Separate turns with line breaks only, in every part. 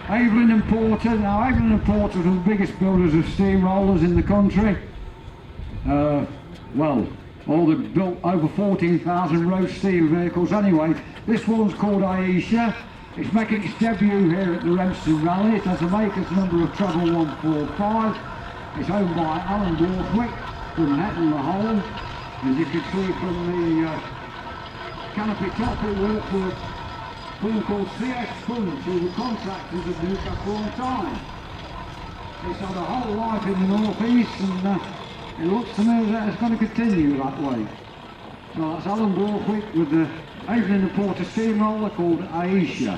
Evelyn and Porter. Now Evelyn and Porter are the biggest builders of steamrollers in the country. Well, they've built over 14,000 road steam vehicles anyway. This one's called Aisha. It's making its debut here at the Rempstone Rally. It has a maker's number of treble 145. It's owned by Alan Borthwick from Nettle the Hole. As you can see from the canopy top, it worked for a firm called CS Funds, who were contractors of Newcastle on Tyne. It's had a whole life in the North East, and it looks to me that it's going to continue that way. So that's Alan Borthwick with the Evelyn and Porter steamroller called Aisha.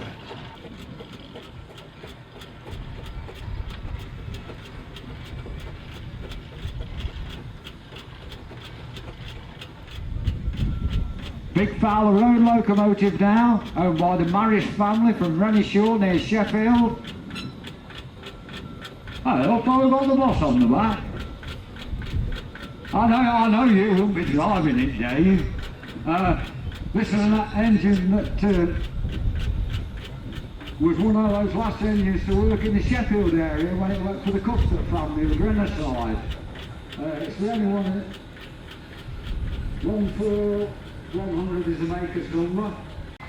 Big Fowler Road locomotive now, owned by the Marrish family from Renishaw near Sheffield. Oh, I thought we've got the boss on the back. I know you won't be driving it, Dave. This is an engine that was one of those last engines to work in the Sheffield area when it worked for the Custer family of Grenoside. It's the only one that 14100 is the maker's number.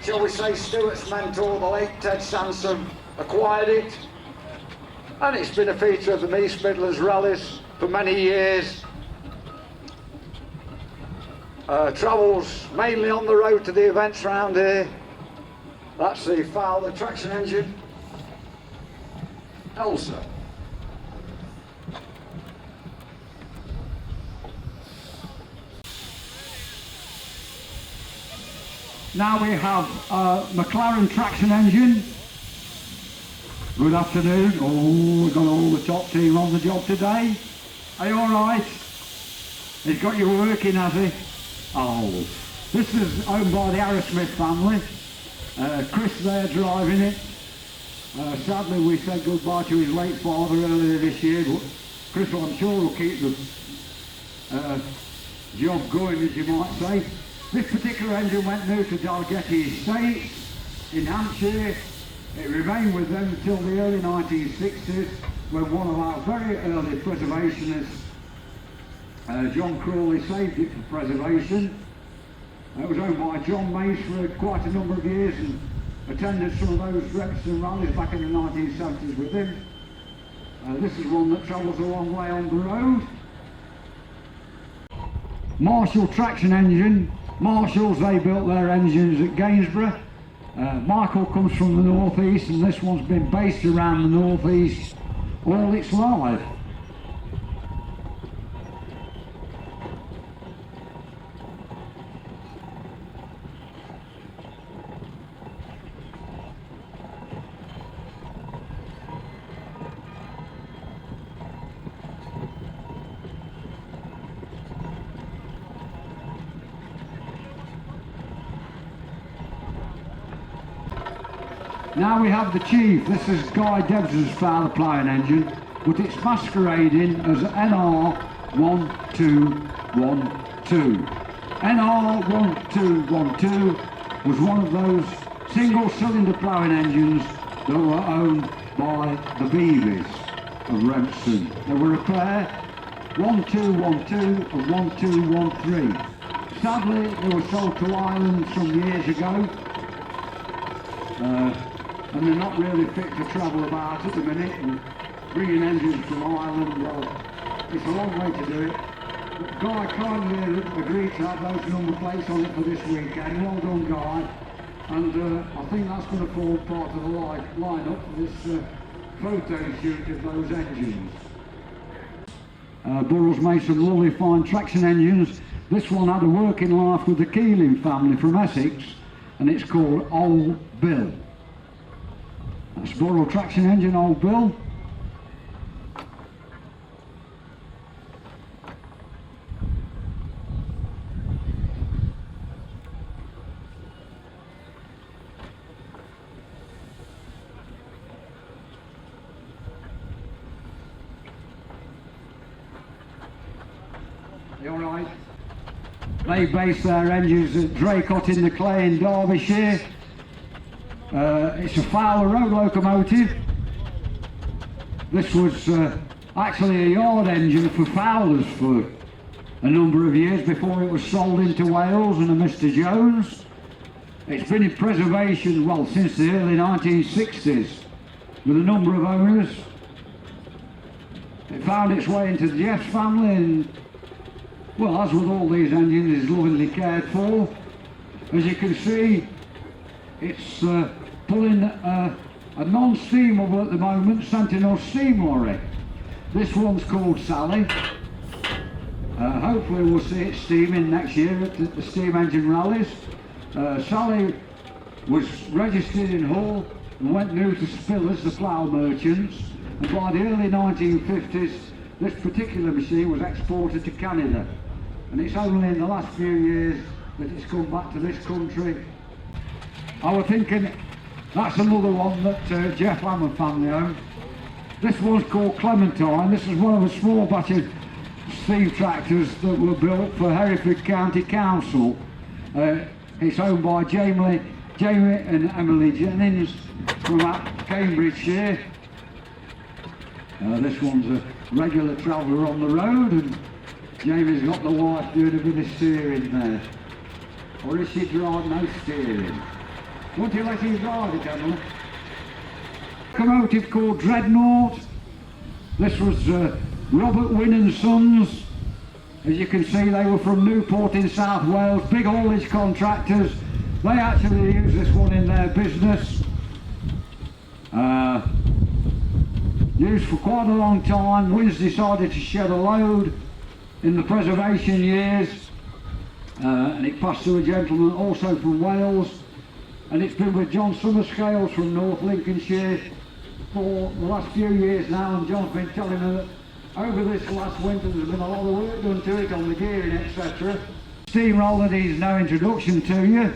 Shall we say Stuart's mentor, the late Ted Sansom, acquired it, and it's been a feature of the East Midlands rallies for many years. Travels mainly on the road to the events round here. That's the Fowler traction engine, Elsa. Now we have a McLaren traction engine. Good afternoon. Oh, we've got all the top team on the job today. Are you alright? He's got you working, has he? Oh, this is owned by the Arrowsmith family. Chris there driving it. Sadly we said goodbye to his late father earlier this year, but Chris, I'm sure, will keep the job going, as you might say. This particular engine went new to Dalgety Estate in Hampshire. It remained with them until the early 1960s, when one of our very early preservationists, John Crawley, saved it for preservation. It was owned by John Mace for quite a number of years and attended some of those Rempstone rallies back in the 1970s with him. This is one that travels a long way on the road. Marshall traction engine. Marshalls, they built their engines at Gainsborough. Michael comes from the North East, and this one's been based around the North East all its life. Now we have the Chief. This is Guy Debs' Fowler ploughing engine, but it's masquerading as NR1212. NR1212 was one of those single-cylinder ploughing engines that were owned by the Beavies of Rempstone. They were a pair, 1212 and 1213. Sadly, they were sold to Ireland some years ago. And they're not really fit to travel about at the minute, and bringing engines from Ireland, well, it's a long way to do it. But Guy kindly agreed to have those number plates on it for this weekend. Well done, Guy. And I think that's going to form part of the line-up for this photo shoot of those engines. Burrell's made some lovely fine traction engines. This one had a working life with the Keeling family from Essex, and it's called Old Bill. That's Burrell traction engine, Old Bill. You all right? They base their engines at Draycott in the Clay in Derbyshire. It's a Fowler Road locomotive. This was actually a yard engine for Fowlers for a number of years before it was sold into Wales and a Mr. Jones. It's been in preservation, well, since the early 1960s with a number of owners. It found its way into the Jeffs family and, well, as with all these engines, is lovingly cared for. As you can see, it's pulling a non-steamable at the moment Sentinel steam lorry. This one's called Sally. Hopefully we'll see it steaming next year at the steam engine rallies. Sally was registered in Hull and went new to Spillers, the plough merchants, and by the early 1950s this particular machine was exported to Canada, and it's only in the last few years that it's come back to this country. I was thinking that's another one that Jeff Hammond family owned. This one's called Clementine. This is one of a small batch of steam tractors that were built for Hereford County Council. It's owned by Jamie and Emily Jennings from Cambridgeshire. This one's a regular traveller on the road, and Jamie's got the wife doing a bit of steering there. Or is she driving no steering? Won't you let him drive it, Emily? Locomotive called Dreadnought. This was Robert Wynne and Sons. As you can see, they were from Newport in South Wales, big haulage contractors. They actually use this one in their business. Used for quite a long time. Wynn's decided to shed a load in the preservation years, and it passed to a gentleman also from Wales, and it's been with John Summerscales from North Lincolnshire for the last few years now, and John's been telling me that over this last winter there's been a lot of work done to it on the gearing, etc. Steamroller needs no introduction to you.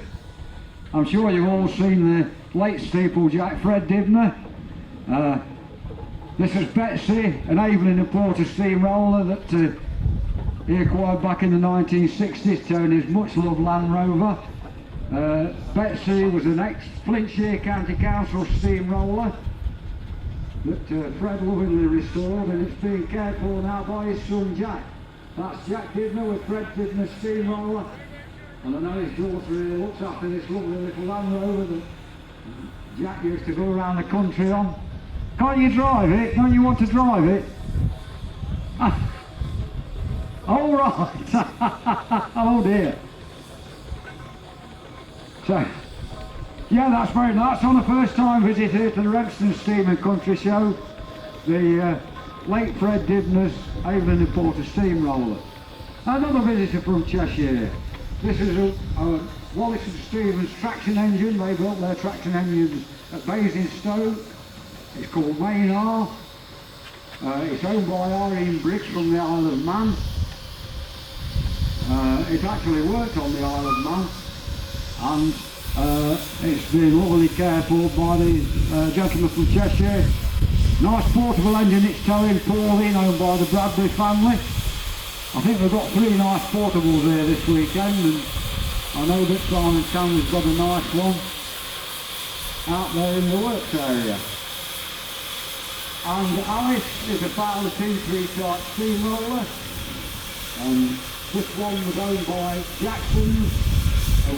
I'm sure you've all seen the late steeplejack Fred Dibner. This is Betsy, an Evelyn and Porter steamroller that he acquired back in the 1960s, towing his much-loved Land Rover. Betsy was an ex-Flintshire County Council steamroller that Fred lovingly restored, and it's being cared for now by his son Jack. That's Jack Dibner with Fred Dibner's steamroller, and I know his daughter really looks after this lovely little Land Rover that Jack used to go around the country on. Can't you drive it? Don't you want to drive it? All right. Oh dear. So, yeah, that's very nice. On a first time visit here to the Rempstone Steam and Country Show, the late Fred Dibner's Evelyn and Porter steamroller. Another visitor from Cheshire. This is a Wallace and Stevens traction engine. They built their traction engines at Basingstoke. It's called Maynard. It's owned by Irene Briggs from the Isle of Man. It actually worked on the Isle of Man, and it's been lovely cared for by the gentleman from Cheshire. Nice portable engine it's towing, Pauline, owned by the Bradbury family. I think we've got 3 nice portables here this weekend, and I know that Simon Cameron's got a nice one out there in the works area. And Alice is a Fowler T3 type steamroller, and this one was owned by Jackson's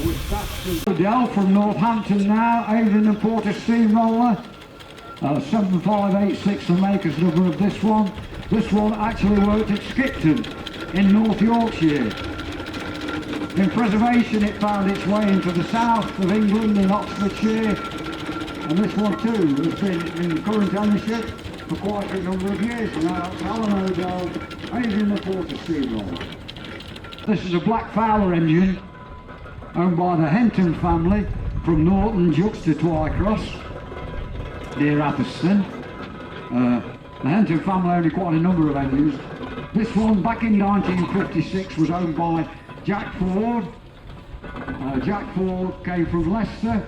with Baxter. Odell from Northampton now, Adrian and Porter steamroller, 7586 the maker's number of this one. This one actually worked at Skipton in North Yorkshire. In preservation it found its way into the south of England in Oxfordshire, and this one too has been in current ownership for quite a number of years now. Alan Odell, Adrian and Porter steamroller. This is a black Fowler engine owned by the Henton family from Norton Jux to Twycross near Atherstone. The Henton family owned quite a number of engines. This one back in 1956 was owned by Jack Ford. Jack Ford came from Leicester.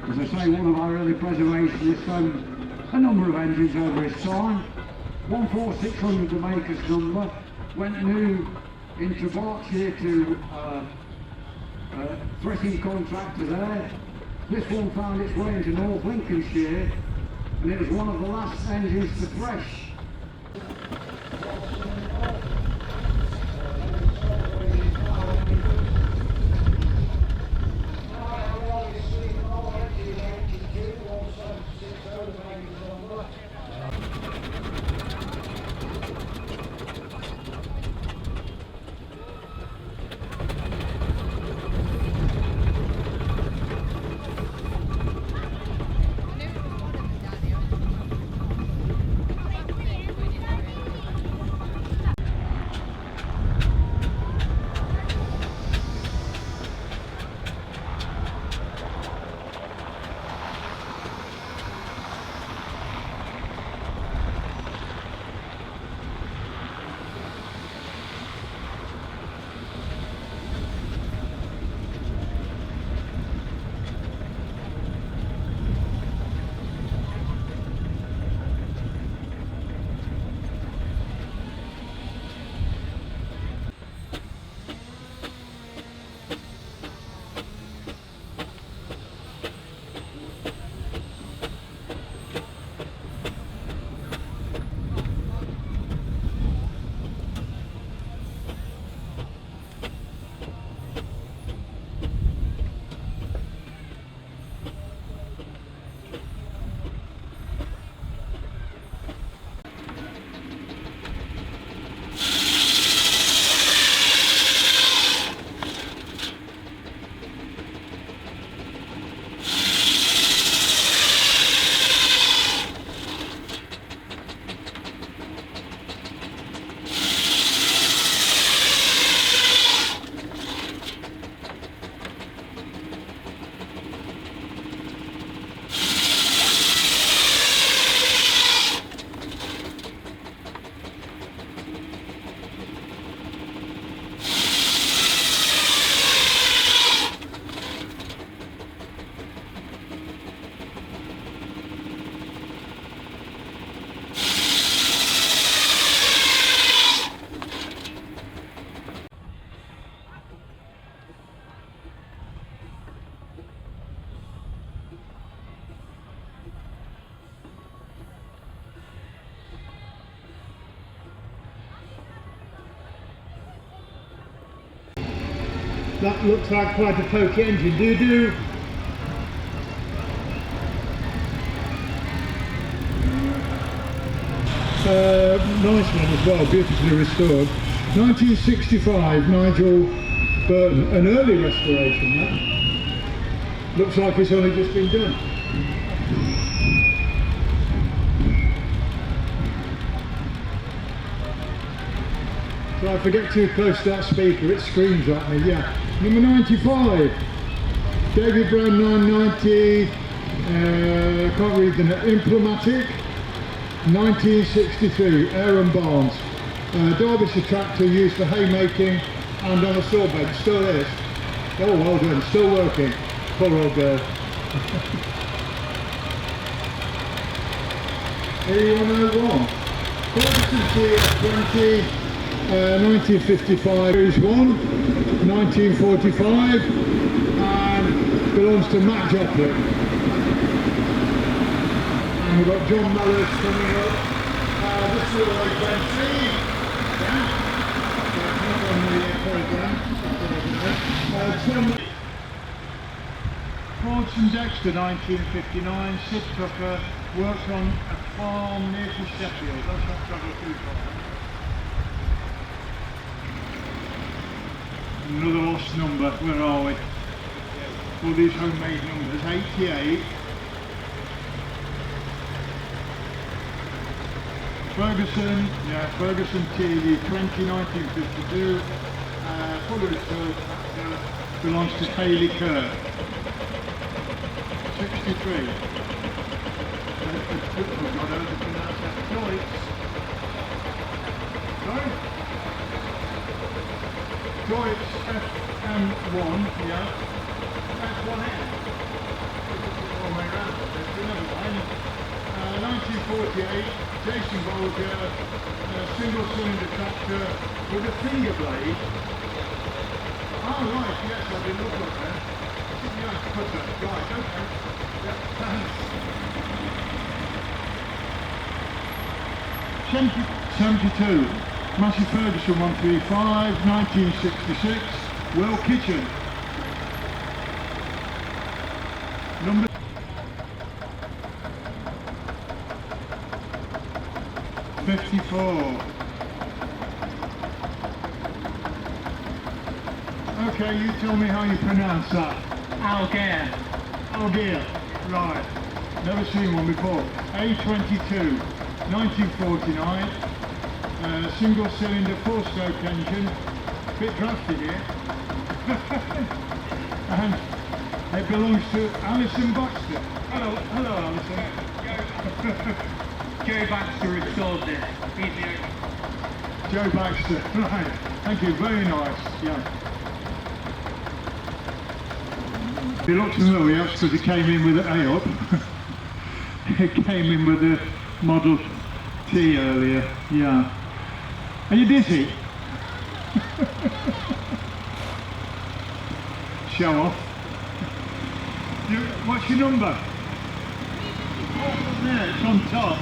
As I say, one of our early preservationists, owned a number of engines over his time. 14600 the maker's number, went new into Berkshire to threshing contractor there. This one found its way into North Lincolnshire, and it was one of the last engines to thresh.
That looks like quite a pokey engine. Do you do? Nice one as well, beautifully restored. 1965, Nigel Burton, an early restoration that. Looks like it's only just been done. So if I get too close to that speaker, it screams at me, yeah. Number 95, David Brown 990, can't read the name, Implomatic, 1963, Aaron Barnes. Derbyshire tractor used for haymaking and on a saw bench, still is. Oh, well done, still working. Poor old girl. 8101, Ferguson TF20, 1955, Series 1, 1945, and belongs to Matt Joplin. And we've got John Mellors coming up. This is a Bentley, yeah, not on the programme. Fordson Dexter 1959, Sid Tucker, worked on a farm near to Sheffield. That's not travel too far. Another lost number, where are we? All these homemade numbers, 88. Ferguson, yeah, Ferguson TV 1952. Fully restored, belongs to Haley Kerr. 63. Sorry? Joyce FM1, yeah. That's one end. All the way around. There's another one. 1948 Jason Bolger single cylinder tractor with a finger blade. Oh right, yes, I didn't look like that. I think you have to put that. Right, okay. Yeah, thanks. 72 Massey Ferguson 135, 1966, Well Kitchen. Number 54. Okay, you tell me how you pronounce that.
Algair.
Algier, right. Never seen one before. A22, 1949. Single cylinder, 4-stroke engine. Bit drafty here. And it belongs to Alison Baxter. Hello Alison.
Joe Baxter restored this. He's the
Joe Baxter, right. Thank you, very nice, yeah. It looks familiar because it came in with an A up. It came in with a Model T earlier, yeah. Are you dizzy? Show off. What's your number? Oh, there, it's on top.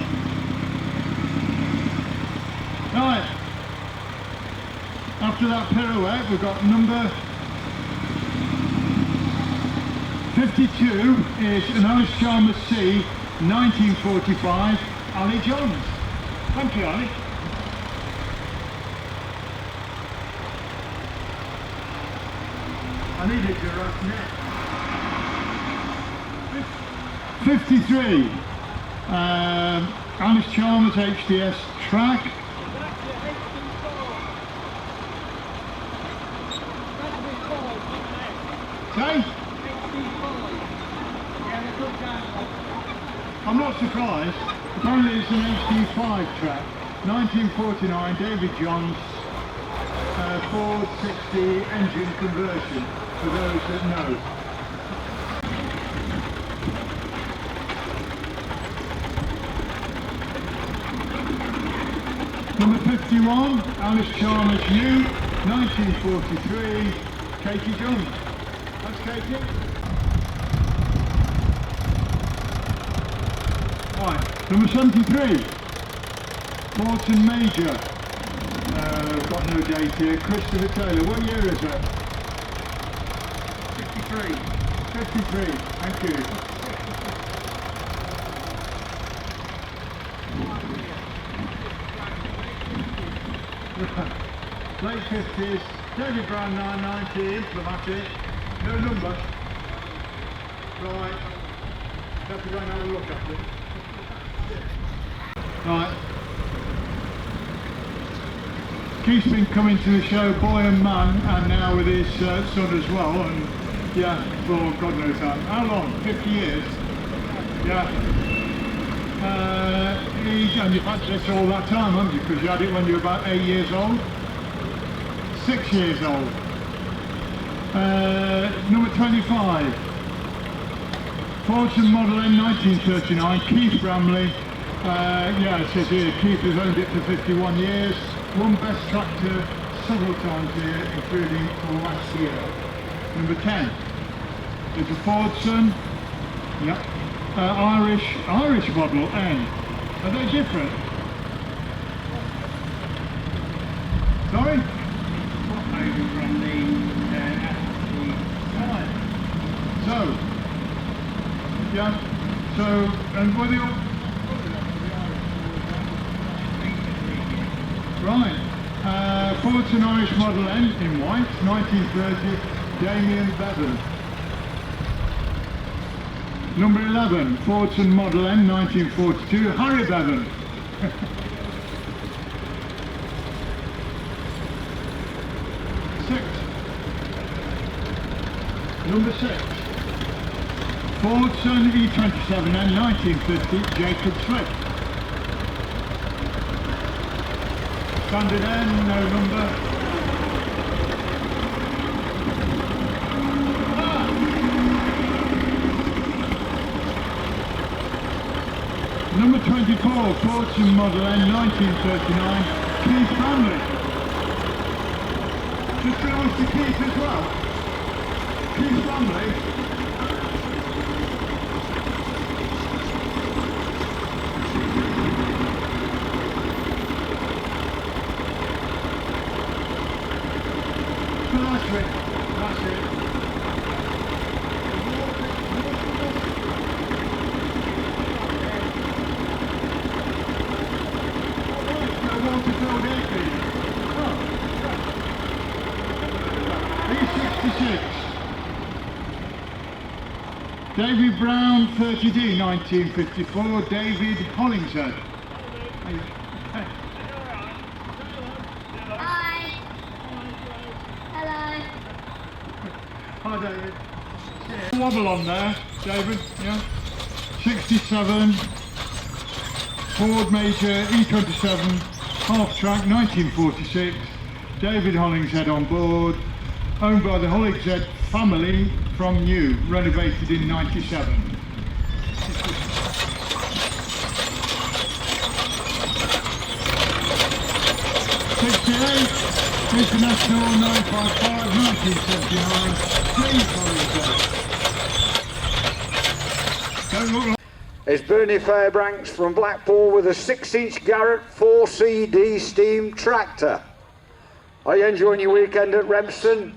Right. After that pirouette, we've got number 52 is an Alice Chalmers C, 1945, Ali Johns. Thank you, Ali. I need a giraffe net. 53, Alice Chalmers HDS track. Okay? I'm not surprised. Apparently it's an HD5 track. 1949, David Johns, Ford 60 engine conversion, for those that know. Number 51, Alice Chalmers U, 1943, Katie Johns. That's Katie. Right, number 73, Morton Major, got no date here, Christopher Taylor. What year is that?
53.
53, thank you. Late 50s, David Brown 990, Diplomatic, no number. Right, have to go and have a look at it. Right. Keith's been coming to the show, boy and man, and now with his son as well, and yeah, for God knows how long, 50 years? Yeah. And you've had this all that time, haven't you? Because you had it when you were about 8 years old? 6 years old. Number 25. Fortune Model N 1939, Keith Bramley. Yeah, it says here, Keith has owned it for 51 years. Won best tractor several times here, including for last year. Number 10. There's a Fordson. Yep. Irish Model N. Are they different? Sorry?
Over from the
Right. So, yeah. So, and what are the right. Fortune Irish Model N in white, 1930, Damien Bevan. Number 11, Fortune Model N, 1942, Harry Bevan. Number 6, Fordson E27N, 1950, Jacob Swift. Standard N, no number. Number 24, Fortune Model N 1939, Keith family. Just belongs to Keith as well. Keith family. So that's it. That's it. David Brown, 30D, 1954, David Hollingshead.
Hi. Hello.
Hi David. Wobble on there, David, yeah. 67, Ford Major E27, half track, 1946, David Hollingshead on board, owned by the Hollingshead family from new, renovated in 97. International 955, 1979, James Hollingshead. Don't look like
It's Bernie Fairbanks from Blackpool with a 6-inch Garrett 4CD steam tractor. Are you enjoying your weekend at Rempstone?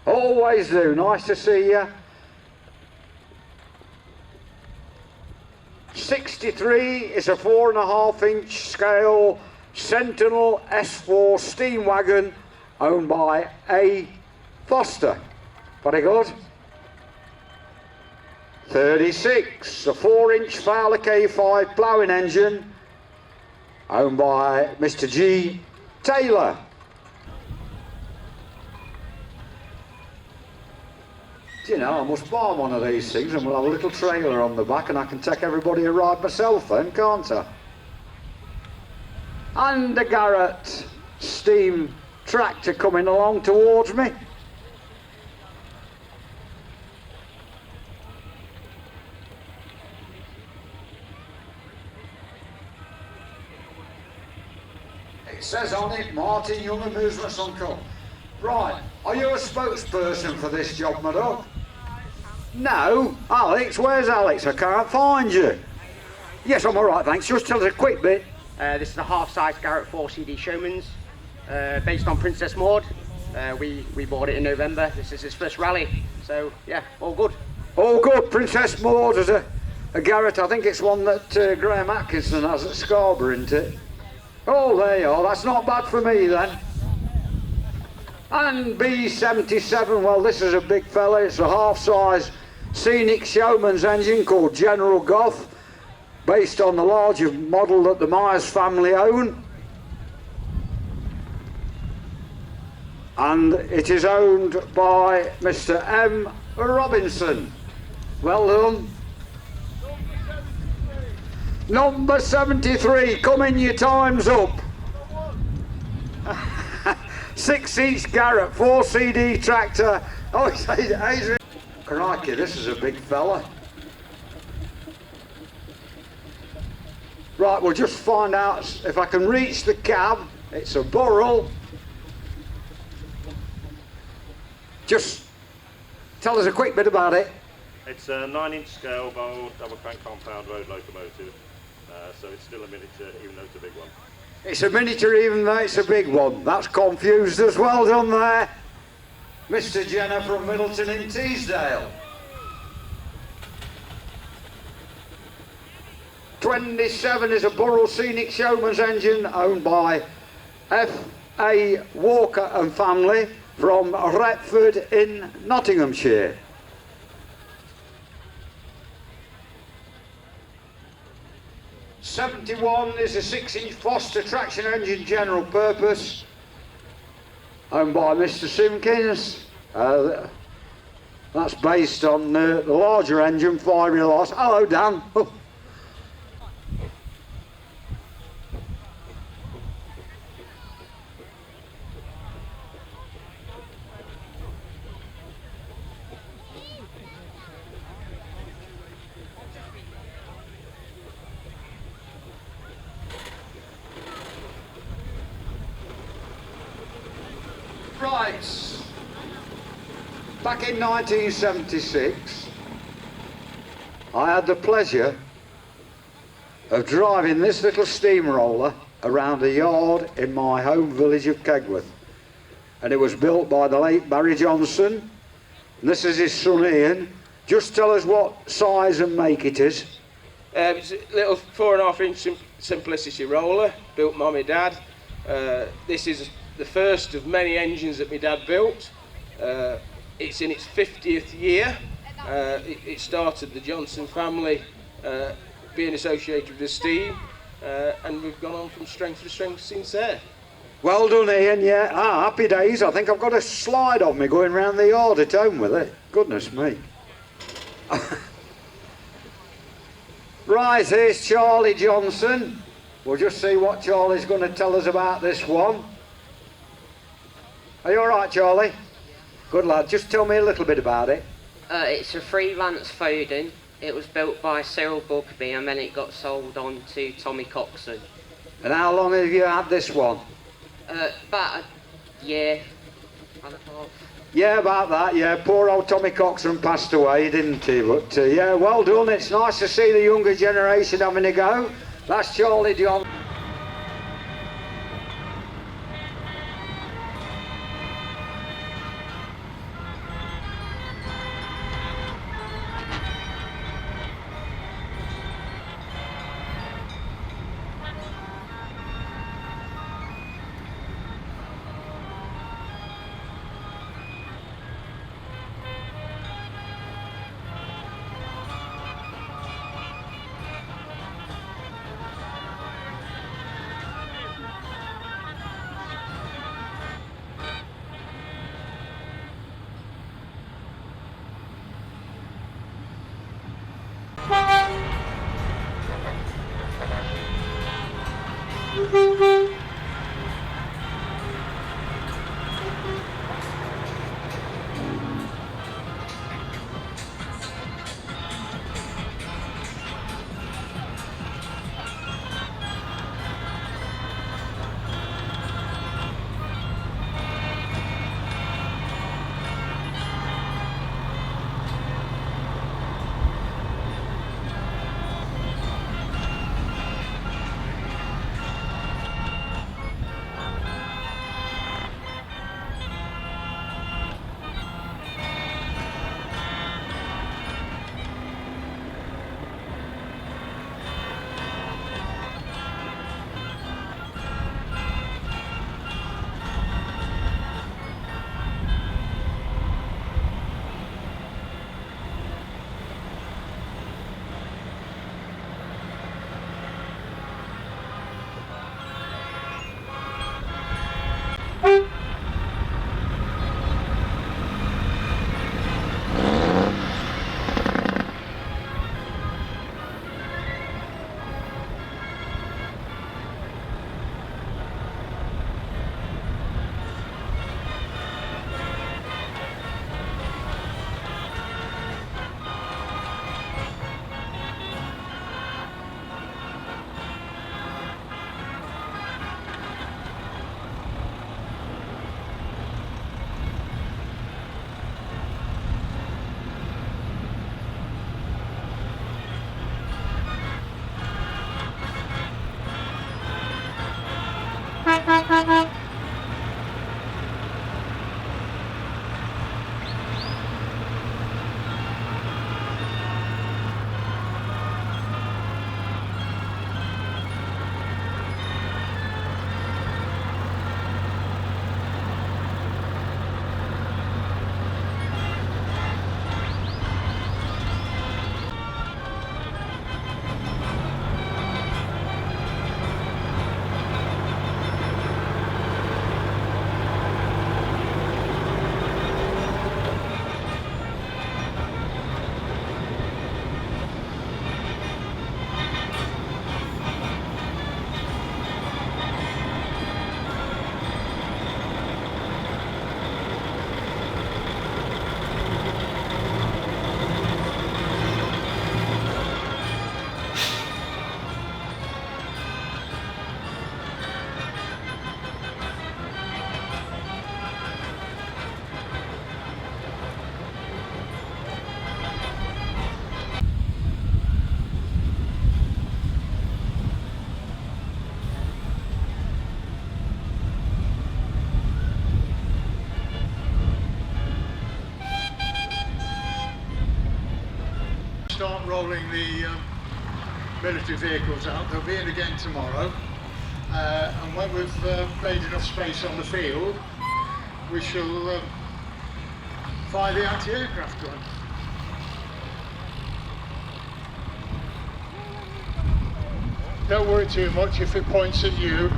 Always do. Nice to see you. 63 is a 4.5-inch scale Sentinel S4 steam wagon owned by A. Foster. Very good. 36, a 4-inch Fowler K5 ploughing engine owned by Mr. G. Taylor. Do you know, I must buy one of these things and we'll have a little trailer on the back and I can take everybody a ride myself then, can't I? And a Garrett steam tractor coming along towards me. It says on it, Martin Young Amusements Uncle. Right, are you a spokesperson for this job, my dog? No? Alex, where's Alex? I can't find you. Yes, I'm alright, thanks. Just tell us a quick bit.
This is a half-size Garrett 4CD Showman's, based on Princess Maud. We bought it in November. This is his first rally, so yeah, all good.
All good. Princess Maud is a Garrett. I think it's one that Graham Atkinson has at Scarborough, isn't it? Oh, there you are. That's not bad for me then. And B77, well, this is a big fella. It's a half-size scenic showman's engine called General Goff, based on the larger model that the Myers family own. And it is owned by Mr. M. Robinson. Well done. Number 73, come in, your time's up. 6-inch Garrett, 4CD tractor. Oh, he's crikey, this is a big fella. Right, we'll just find out if I can reach the cab. It's a Burrell. Just tell us a quick bit about it.
It's a 9-inch scale bowl, double crank compound road locomotive, so it's still a miniature even though it's a big one.
It's a miniature even though it's a big one. That's confused as well done there. Mr. Jenner from Middleton in Teesdale. 27 is a Burrell Scenic Showman's engine owned by F.A. Walker and family from Retford in Nottinghamshire. '71 is a 6-inch Foster traction engine general purpose owned by Mr. Simpkins. That's based on the larger engine, fiery loss. Hello, Dan. Oh. back in 1976, I had the pleasure of driving this little steamroller around a yard in my home village of Kegworth. And it was built by the late Barry Johnson. And this is his son Ian. Just tell us what size and make it is.
It's a little 4.5 inch simplicity roller, built by my dad. This is the first of many engines that my dad built. It's in its 50th year. It started the Johnson family being associated with the steam, and we've gone on from strength to strength since there.
Well done, Ian, yeah. Happy days. I think I've got a slide of me going round the yard at home with it. Goodness me. Right, here's Charlie Johnson. We'll just see what Charlie's going to tell us about this one. Are you all right, Charlie? Good lad. Just tell me a little bit about it.
It's a freelance Foden. It was built by Cyril Bugby and then it got sold on to Tommy Coxon.
And how long have you had this one?
About a year and a half.
Yeah, about that, yeah. Poor old Tommy Coxon passed away, didn't he? But yeah, well done. It's nice to see the younger generation having a go. That's Charlie John.
start rolling the military vehicles out. They'll be in again tomorrow. And when we've made enough space on the field, we shall fire the anti-aircraft gun. Don't worry too much if it points at you,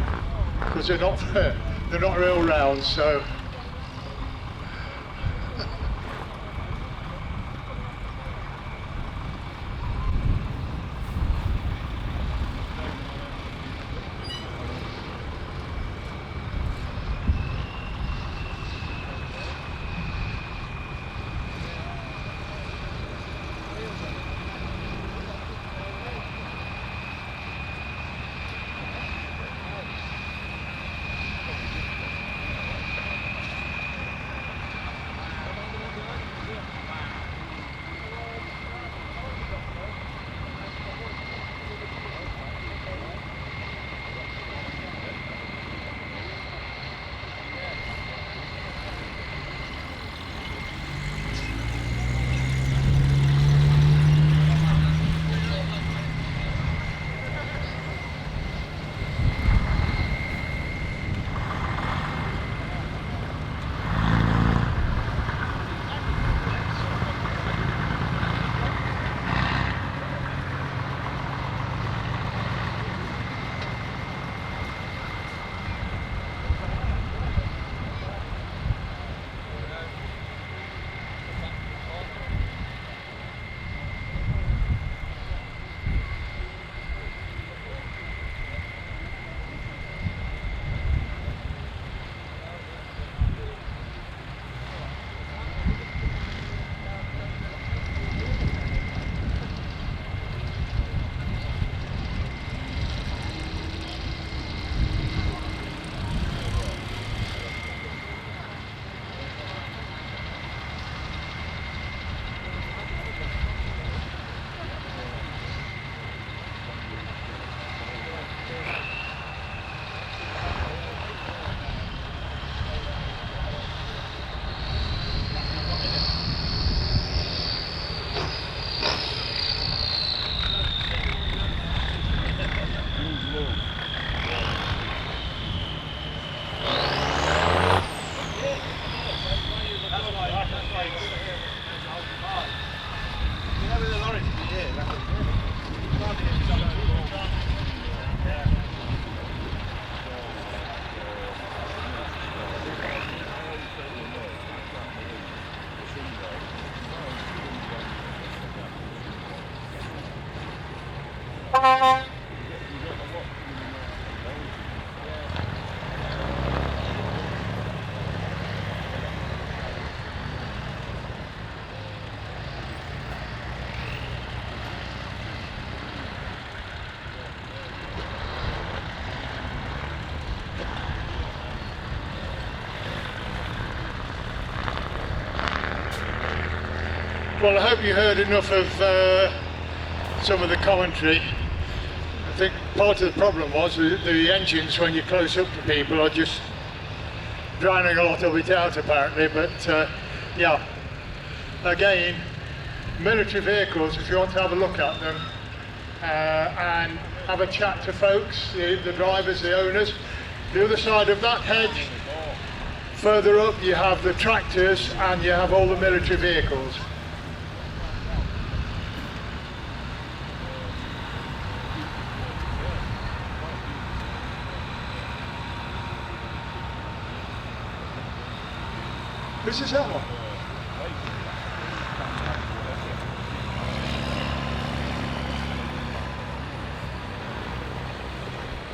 because they're not real rounds, so. Well, I hope you heard enough of some of the commentary. I think part of the problem was the engines, when you're close up to people, are just drowning a lot of it out apparently, but yeah, again, military vehicles, if you want to have a look at them and have a chat to folks, the drivers, the owners. The other side of that hedge, further up, you have the tractors and you have all the military vehicles. This is that one.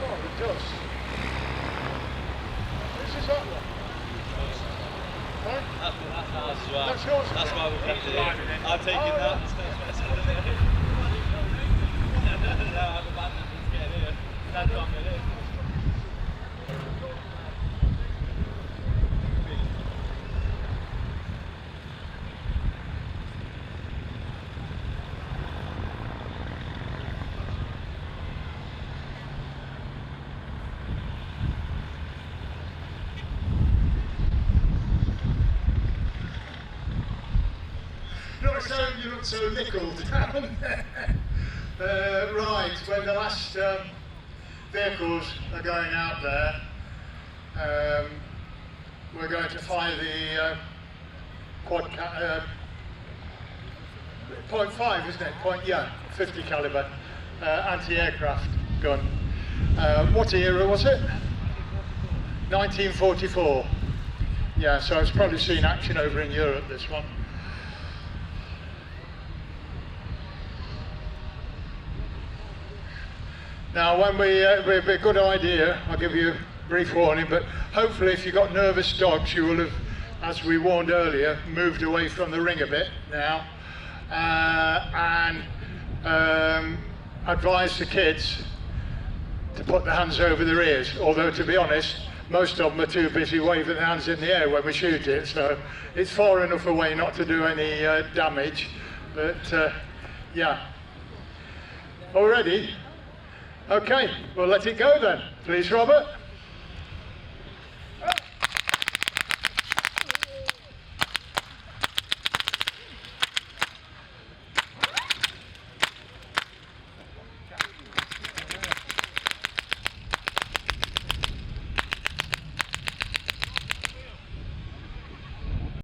Oh, it does. This is that one. Huh? That's yours.
That's why we kept it here. I'm taking that. No, I'm abandoned to get here. That's not it is.
Not so you look so nickeled down there. Right, when the last vehicles are going out there, we're going to fire the .5, isn't it? 50 caliber anti-aircraft gun. What era was it? 1944. Yeah, so it's probably seen action over in Europe, this one. Now, when it'd be a good idea, I'll give you a brief warning, but hopefully if you've got nervous dogs, you will have, as we warned earlier, moved away from the ring a bit now, and advise the kids to put their hands over their ears, although to be honest, most of them are too busy waving their hands in the air when we shoot it, so it's far enough away not to do any damage, but yeah. All ready? Okay, we'll let it go then. Please, Robert.